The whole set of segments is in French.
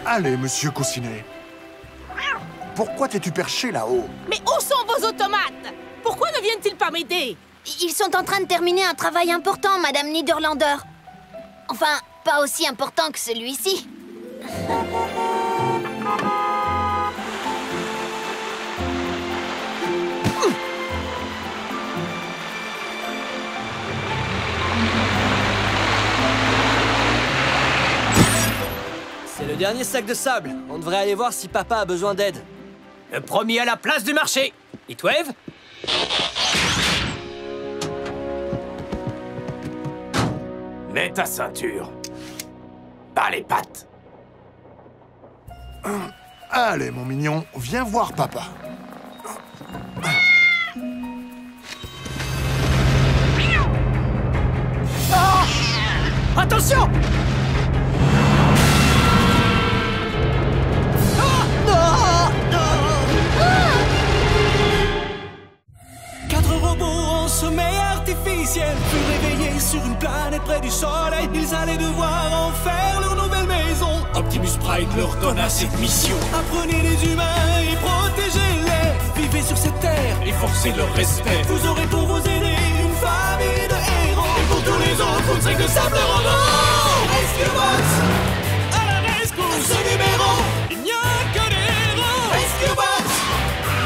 Allez, monsieur Coussinet. Pourquoi t'es-tu perché là-haut? Mais où sont vos automates? Pourquoi ne viennent-ils pas m'aider? Ils sont en train de terminer un travail important, Madame Niederlander. Enfin, pas aussi important que celui-ci. C'est le dernier sac de sable. On devrait aller voir si papa a besoin d'aide. Le premier à la place du marché. Heatwave? Mets ta ceinture. Pas les pattes. Allez, mon mignon, viens voir papa. Attention! Quatre robots en sommeil artificiel furent réveillés sur une planète près du soleil. Ils allaient devoir en faire leur nouvelle maison. Optimus Prime leur donna cette mission. Apprenez les humains et protégez-les. Vivez sur cette terre et forcez leur respect. Vous aurez pour vous aider une famille de héros. Et pour tous les autres, vous ne serez que simples robots. Rescue Bots à la rescousse. Ce numéro, il n'y a que des héros. Rescue Bots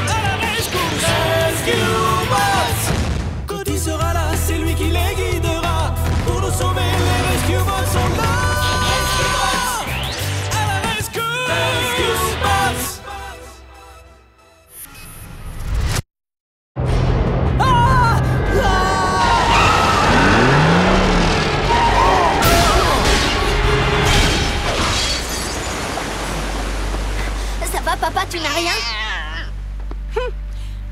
à la rescousse. Rescue Bots. Quand il sera là, c'est lui qui les guidera. Pour nous sauver, les Rescue Bots sont là. Rescue Bots à la rescousse. Rescue Bots. Ça va, papa, tu n'as rien?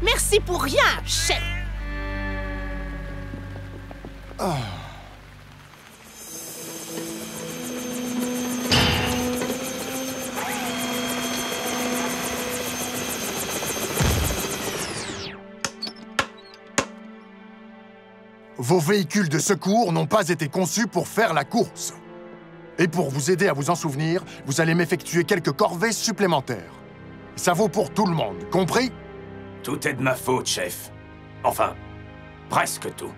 Merci pour rien, chef. Vos véhicules de secours n'ont pas été conçus pour faire la course. Et pour vous aider à vous en souvenir, vous allez m'effectuer quelques corvées supplémentaires. Ça vaut pour tout le monde, compris? Tout est de ma faute, chef. Enfin, presque tout.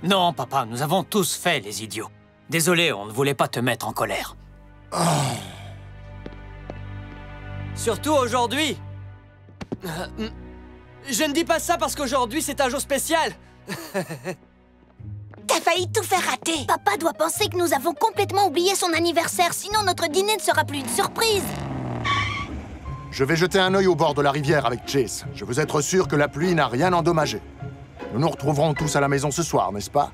Non, papa, nous avons tous fait les idiots. Désolé, on ne voulait pas te mettre en colère. Surtout aujourd'hui. Je ne dis pas ça parce qu'aujourd'hui, c'est un jour spécial. T'as failli tout faire rater. Papa doit penser que nous avons complètement oublié son anniversaire, sinon notre dîner ne sera plus une surprise. Je vais jeter un œil au bord de la rivière avec Chase. Je veux être sûr que la pluie n'a rien endommagé. Nous nous retrouverons tous à la maison ce soir, n'est-ce pas?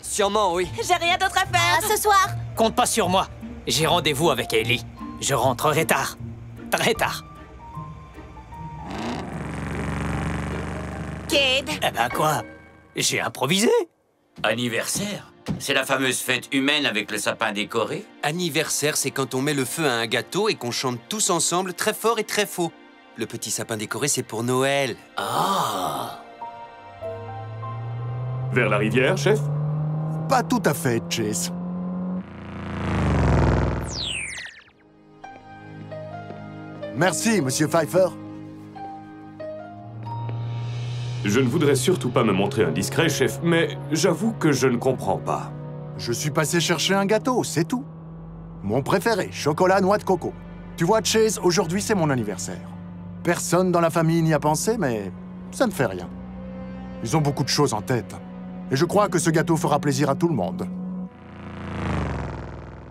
Sûrement, oui. J'ai rien d'autre à faire. À ce soir. Compte pas sur moi. J'ai rendez-vous avec Ellie. Je rentrerai tard. Très tard. Kid. Eh ben quoi? J'ai improvisé. Anniversaire? C'est la fameuse fête humaine avec le sapin décoré? Anniversaire, c'est quand on met le feu à un gâteau et qu'on chante tous ensemble très fort et très faux. Le petit sapin décoré, c'est pour Noël. Ah! Vers la rivière, chef? Pas tout à fait, Chase. Merci, Monsieur Pfeiffer. Je ne voudrais surtout pas me montrer indiscret, chef, mais j'avoue que je ne comprends pas. Je suis passé chercher un gâteau, c'est tout. Mon préféré, chocolat noix de coco. Tu vois, Chase, aujourd'hui c'est mon anniversaire. Personne dans la famille n'y a pensé, mais ça ne fait rien. Ils ont beaucoup de choses en tête. Et je crois que ce gâteau fera plaisir à tout le monde.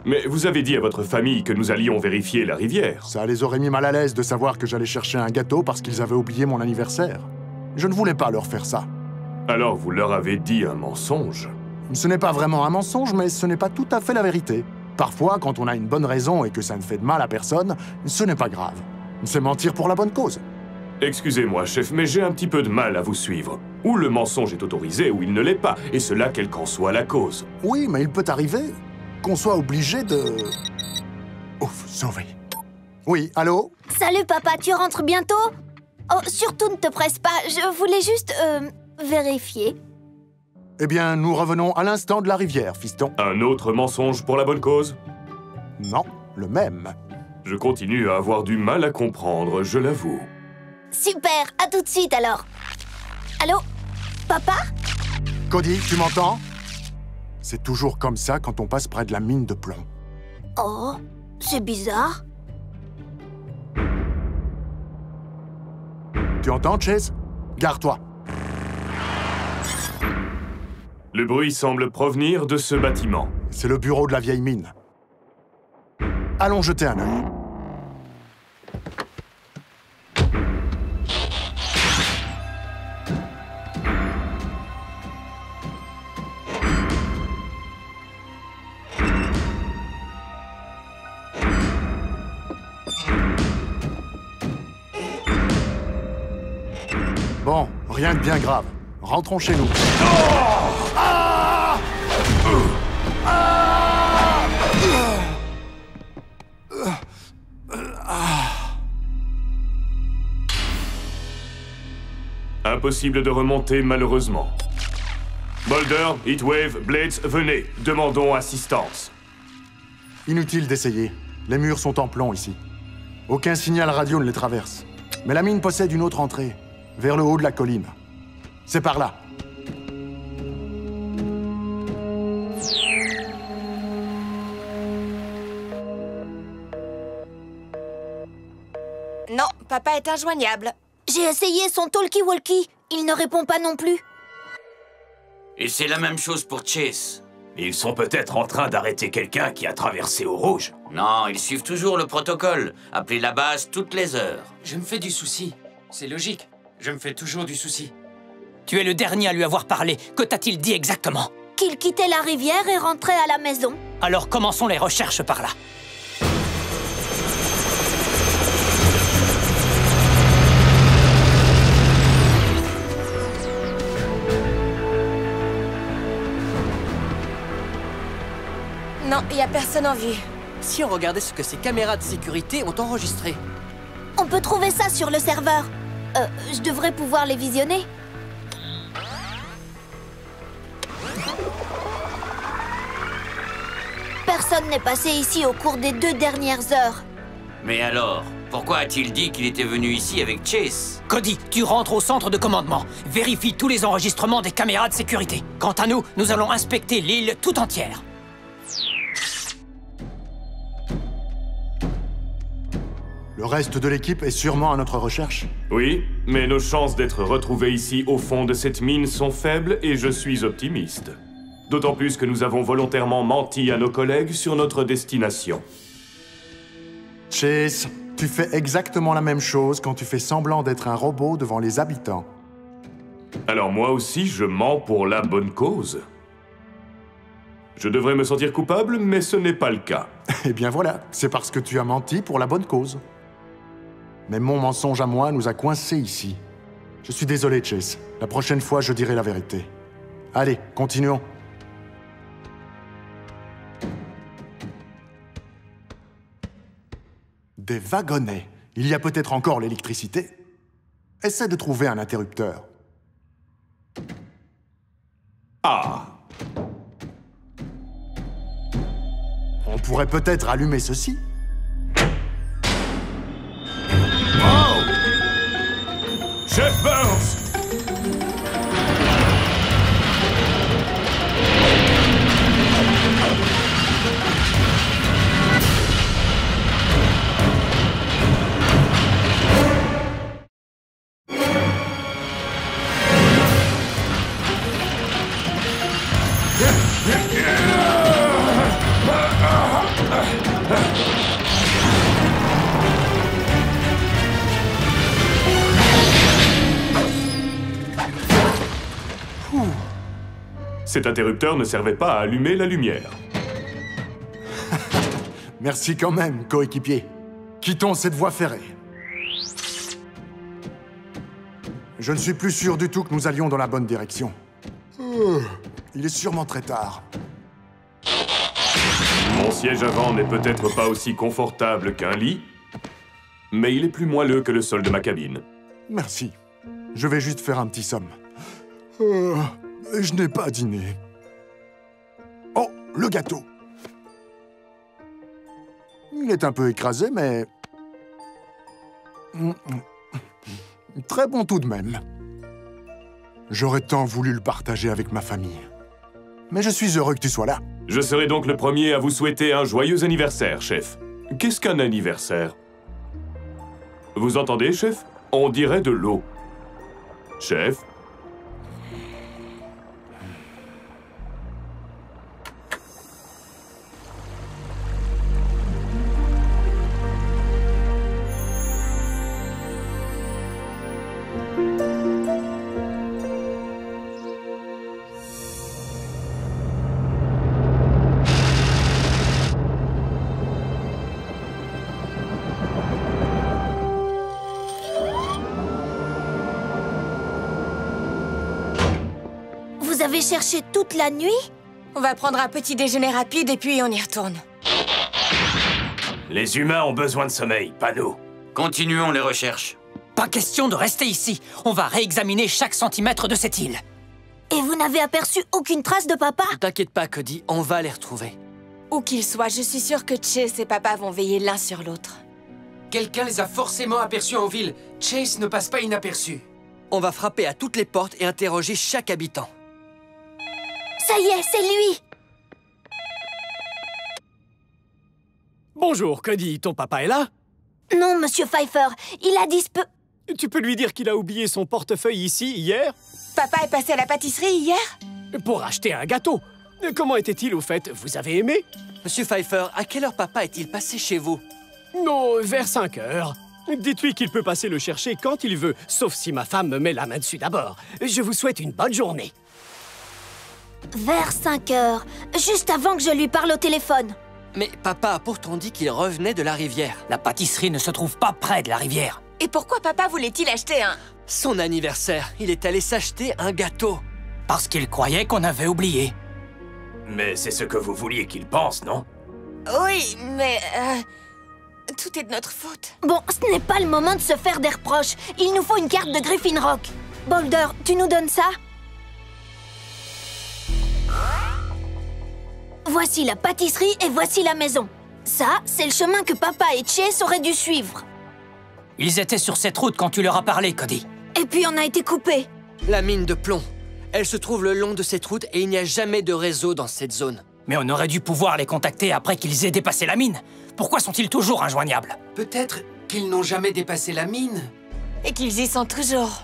Mais vous avez dit à votre famille que nous allions vérifier la rivière. Ça les aurait mis mal à l'aise de savoir que j'allais chercher un gâteau parce qu'ils avaient oublié mon anniversaire. Je ne voulais pas leur faire ça. Alors vous leur avez dit un mensonge. Ce n'est pas vraiment un mensonge, mais ce n'est pas tout à fait la vérité. Parfois, quand on a une bonne raison et que ça ne fait de mal à personne, ce n'est pas grave. C'est mentir pour la bonne cause. Excusez-moi, chef, mais j'ai un petit peu de mal à vous suivre. Ou le mensonge est autorisé, ou il ne l'est pas, et cela quelle qu'en soit la cause. Oui, mais il peut arriver qu'on soit obligé de... Ouf, sauvé. Oui, allô? Salut, papa, tu rentres bientôt? Oh, surtout ne te presse pas, je voulais juste, vérifier. Eh bien, nous revenons à l'instant de la rivière, fiston. Un autre mensonge pour la bonne cause? Non, le même. Je continue à avoir du mal à comprendre, je l'avoue. Super, à tout de suite alors. Allô? Papa? Cody, tu m'entends? C'est toujours comme ça quand on passe près de la mine de plomb. Oh, c'est bizarre. Tu entends, Chase? Gare-toi. Le bruit semble provenir de ce bâtiment. C'est le bureau de la vieille mine. Allons jeter un œil. Bon, rien de bien grave. Rentrons chez nous. Impossible de remonter, malheureusement. Boulder, Heatwave, Blades, venez. Demandons assistance. Inutile d'essayer. Les murs sont en plomb ici. Aucun signal radio ne les traverse. Mais la mine possède une autre entrée, vers le haut de la colline. C'est par là. Non, papa est injoignable. J'ai essayé son talkie-walkie. Il ne répond pas non plus. Et c'est la même chose pour Chase. Ils sont peut-être en train d'arrêter quelqu'un qui a traversé au rouge. Non, ils suivent toujours le protocole. Appelez la base toutes les heures. Je me fais du souci. C'est logique. Je me fais toujours du souci. Tu es le dernier à lui avoir parlé. Que t'a-t-il dit exactement? Qu'il quittait la rivière et rentrait à la maison. Alors commençons les recherches par là. Non, il n'y a personne en vue. Si on regardait ce que ces caméras de sécurité ont enregistré. On peut trouver ça sur le serveur. Je devrais pouvoir les visionner. Personne n'est passé ici au cours des 2 dernières heures. Mais alors, pourquoi a-t-il dit qu'il était venu ici avec Chase? Cody, tu rentres au centre de commandement. Vérifie tous les enregistrements des caméras de sécurité. Quant à nous, nous allons inspecter l'île tout entière. Le reste de l'équipe est sûrement à notre recherche. Oui, mais nos chances d'être retrouvés ici au fond de cette mine sont faibles et je suis optimiste. D'autant plus que nous avons volontairement menti à nos collègues sur notre destination. Chase, tu fais exactement la même chose quand tu fais semblant d'être un robot devant les habitants. Alors moi aussi, je mens pour la bonne cause. Je devrais me sentir coupable, mais ce n'est pas le cas. Eh bien voilà, c'est parce que tu as menti pour la bonne cause. Mais mon mensonge à moi nous a coincés ici. Je suis désolé, Chase. La prochaine fois, je dirai la vérité. Allez, continuons. Des wagonnets. Il y a peut-être encore l'électricité. Essaie de trouver un interrupteur. Ah! On pourrait peut-être allumer ceci. Chef Burns! Cet interrupteur ne servait pas à allumer la lumière. Merci quand même, coéquipier. Quittons cette voie ferrée. Je ne suis plus sûr du tout que nous allions dans la bonne direction. Il est sûrement très tard. Mon siège avant n'est peut-être pas aussi confortable qu'un lit, mais il est plus moelleux que le sol de ma cabine. Merci. Je vais juste faire un petit somme. Je n'ai pas dîné. Oh, le gâteau. Il est un peu écrasé, mais... très bon tout de même. J'aurais tant voulu le partager avec ma famille. Mais je suis heureux que tu sois là. Je serai donc le premier à vous souhaiter un joyeux anniversaire, chef. Qu'est-ce qu'un anniversaire? Vous entendez, chef? On dirait de l'eau. Chef? Vous avez cherché toute la nuit? On va prendre un petit déjeuner rapide et puis on y retourne. Les humains ont besoin de sommeil, pas nous. Continuons les recherches. Pas question de rester ici. On va réexaminer chaque centimètre de cette île. Et vous n'avez aperçu aucune trace de papa? T'inquiète pas, Cody, on va les retrouver. Où qu'ils soient, je suis sûre que Chase et papa vont veiller l'un sur l'autre. Quelqu'un les a forcément aperçus en ville. Chase ne passe pas inaperçu. On va frapper à toutes les portes et interroger chaque habitant. Ça y est, c'est lui! Bonjour, Cody, ton papa est là? Non, Monsieur Pfeiffer, il a disparu... Tu peux lui dire qu'il a oublié son portefeuille ici, hier? Papa est passé à la pâtisserie hier? Pour acheter un gâteau. Comment était-il au fait? Vous avez aimé? Monsieur Pfeiffer, à quelle heure papa est-il passé chez vous? Non, vers 5 heures. Dites-lui qu'il peut passer le chercher quand il veut, sauf si ma femme me met la main dessus d'abord. Je vous souhaite une bonne journée. Vers 5 heures, juste avant que je lui parle au téléphone. Mais papa a pourtant dit qu'il revenait de la rivière. La pâtisserie ne se trouve pas près de la rivière. Et pourquoi papa voulait-il acheter un... Son anniversaire, il est allé s'acheter un gâteau. Parce qu'il croyait qu'on avait oublié. Mais c'est ce que vous vouliez qu'il pense, non? Oui, mais... tout est de notre faute. Bon, ce n'est pas le moment de se faire des reproches. Il nous faut une carte de Griffin Rock. Boulder, tu nous donnes ça? Voici la pâtisserie et voici la maison. Ça, c'est le chemin que papa et Chase auraient dû suivre. Ils étaient sur cette route quand tu leur as parlé, Cody. Et puis on a été coupés. La mine de plomb. Elle se trouve le long de cette route et il n'y a jamais de réseau dans cette zone. Mais on aurait dû pouvoir les contacter après qu'ils aient dépassé la mine. Pourquoi sont-ils toujours injoignables? Peut-être qu'ils n'ont jamais dépassé la mine. Et qu'ils y sont toujours.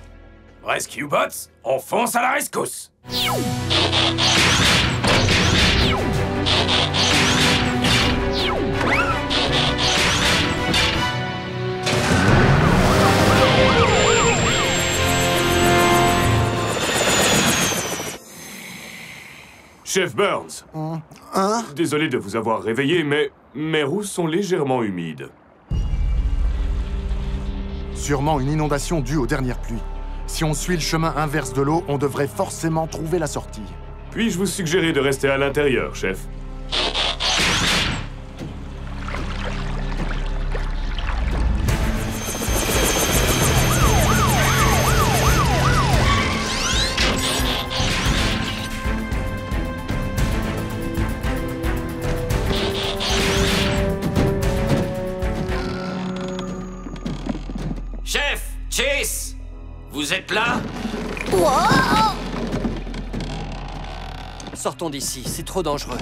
Rescue Bots, on fonce à la rescousse. Chef Burns. Désolé de vous avoir réveillé, mais mes roues sont légèrement humides. Sûrement une inondation due aux dernières pluies. Si on suit le chemin inverse de l'eau, on devrait forcément trouver la sortie. Puis-je vous suggérer de rester à l'intérieur, chef? Chef! Chase! Vous êtes là? Wow! Sortons d'ici, c'est trop dangereux.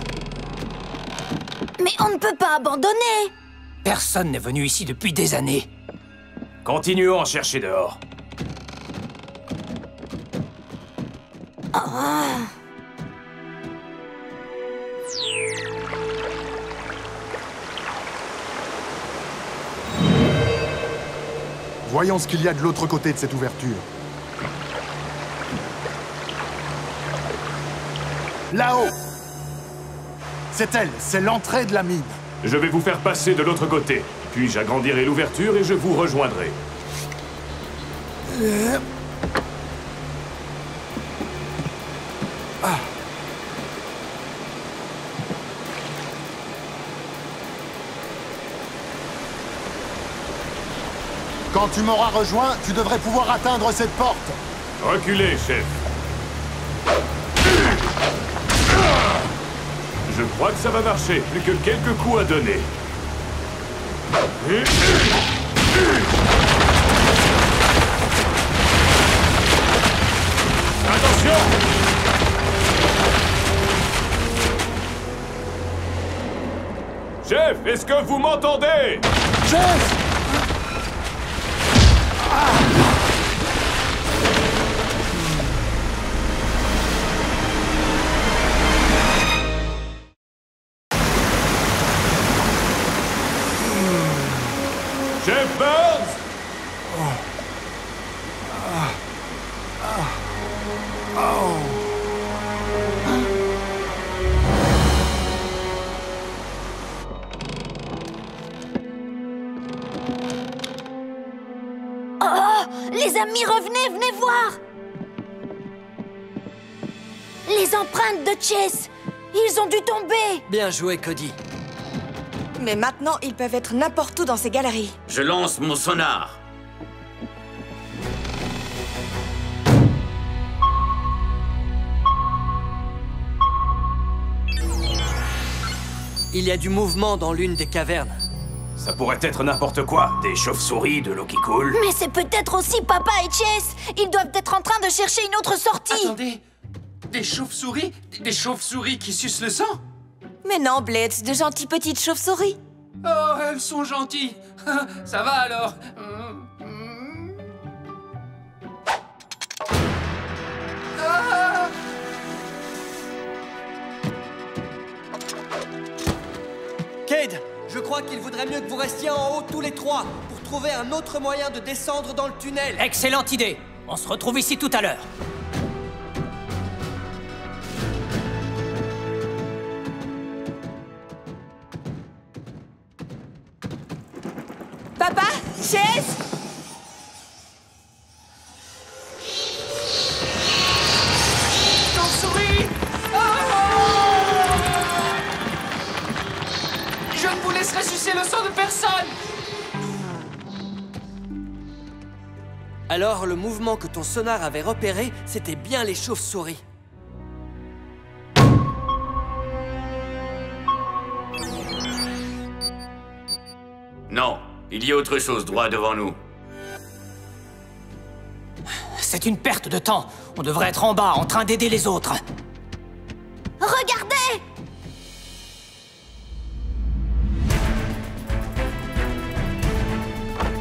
Mais on ne peut pas abandonner. Personne n'est venu ici depuis des années. Continuons à chercher dehors. Voyons ce qu'il y a de l'autre côté de cette ouverture. Là-haut! C'est elle, c'est l'entrée de la mine. Je vais vous faire passer de l'autre côté. Puis j'agrandirai l'ouverture et je vous rejoindrai. Quand tu m'auras rejoint, tu devrais pouvoir atteindre cette porte. Reculez, chef. Je crois que ça va marcher. Plus que quelques coups à donner. Attention! Chef, est-ce que vous m'entendez? Chef! Chef Burns! Oh, les amis, revenez, venez voir. Les empreintes de Chase, ils ont dû tomber. Bien joué, Cody. Mais maintenant, ils peuvent être n'importe où dans ces galeries. Je lance mon sonar. Il y a du mouvement dans l'une des cavernes. Ça pourrait être n'importe quoi. Des chauves-souris, de l'eau qui coule. Mais c'est peut-être aussi Papa et Chase. Ils doivent être en train de chercher une autre sortie. Attendez, des chauves-souris? Des chauves-souris qui sucent le sang? Mais non, Blitz, de gentilles petites chauves-souris. Oh, elles sont gentilles. Ça va alors. Ah! Cade, je crois qu'il vaudrait mieux que vous restiez en haut tous les trois pour trouver un autre moyen de descendre dans le tunnel. Excellente idée. On se retrouve ici tout à l'heure. Papa, Chase, Chauve-souris! Je ne vous laisserai sucer le sang de personne! Alors, le mouvement que ton sonar avait repéré, c'était bien les chauves-souris. Non, il y a autre chose droit devant nous. C'est une perte de temps. On devrait être en bas, en train d'aider les autres. Regardez!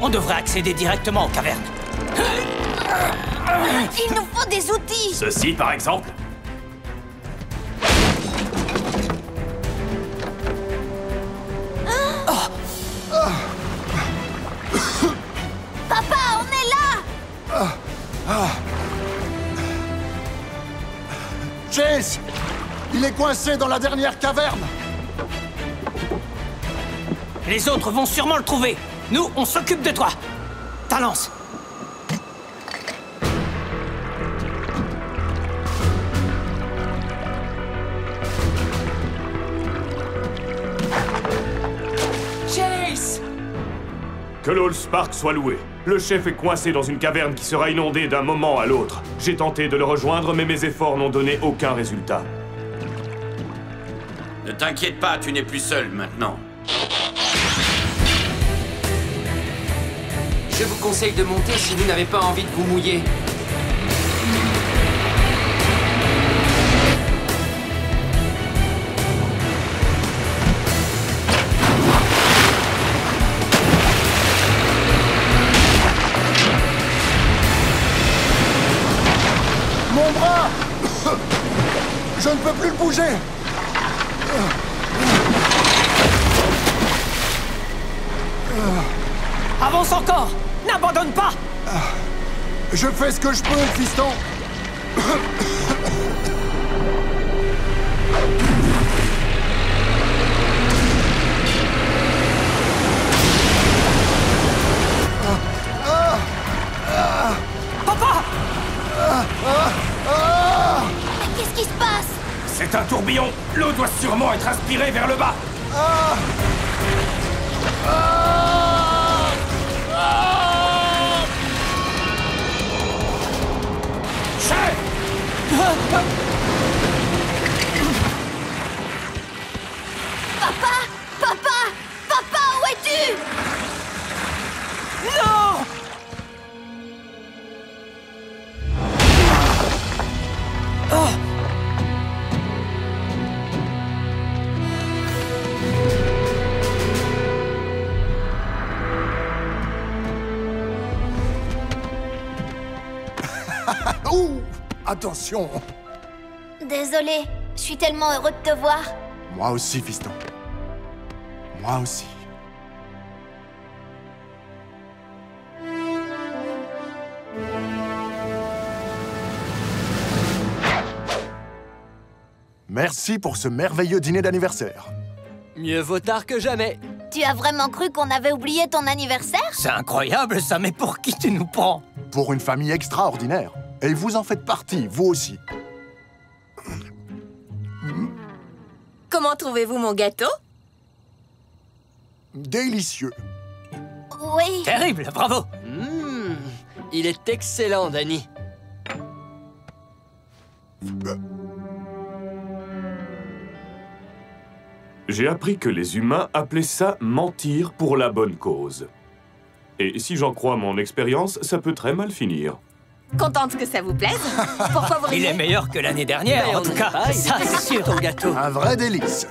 On devrait accéder directement aux cavernes. Il nous faut des outils. Ceci, par exemple. Papa, on est là. Chase! Il est coincé dans la dernière caverne. Les autres vont sûrement le trouver. Nous, on s'occupe de toi. Ta lance. Chase! Que l'Allspark soit loué. Le chef est coincé dans une caverne qui sera inondée d'un moment à l'autre. J'ai tenté de le rejoindre, mais mes efforts n'ont donné aucun résultat. Ne t'inquiète pas, tu n'es plus seul maintenant. Je vous conseille de monter si vous n'avez pas envie de vous mouiller. Mon bras! Je ne peux plus le bouger! Avance encore! N'abandonne pas! Je fais ce que je peux, fiston! Papa! Mais qu'est-ce qui se passe? C'est un tourbillon. L'eau doit sûrement être aspirée vers le bas. Chef! Papa! Papa! Papa, où es-tu? attention. Désolée, je suis tellement heureux de te voir. Moi aussi, fiston. Moi aussi. Merci pour ce merveilleux dîner d'anniversaire. Mieux vaut tard que jamais. Tu as vraiment cru qu'on avait oublié ton anniversaire? C'est incroyable ça, mais pour qui tu nous prends? Pour une famille extraordinaire. Et vous en faites partie, vous aussi. Comment trouvez-vous mon gâteau? Délicieux. Oui. Terrible, bravo. Il est excellent, Danny. J'ai appris que les humains appelaient ça mentir pour la bonne cause. Et si j'en crois mon expérience, ça peut très mal finir. Contente que ça vous plaise. Pourquoi vous riez? Il est meilleur que l'année dernière, en tout cas. Ça, c'est sûr, ton gâteau. Un vrai délice.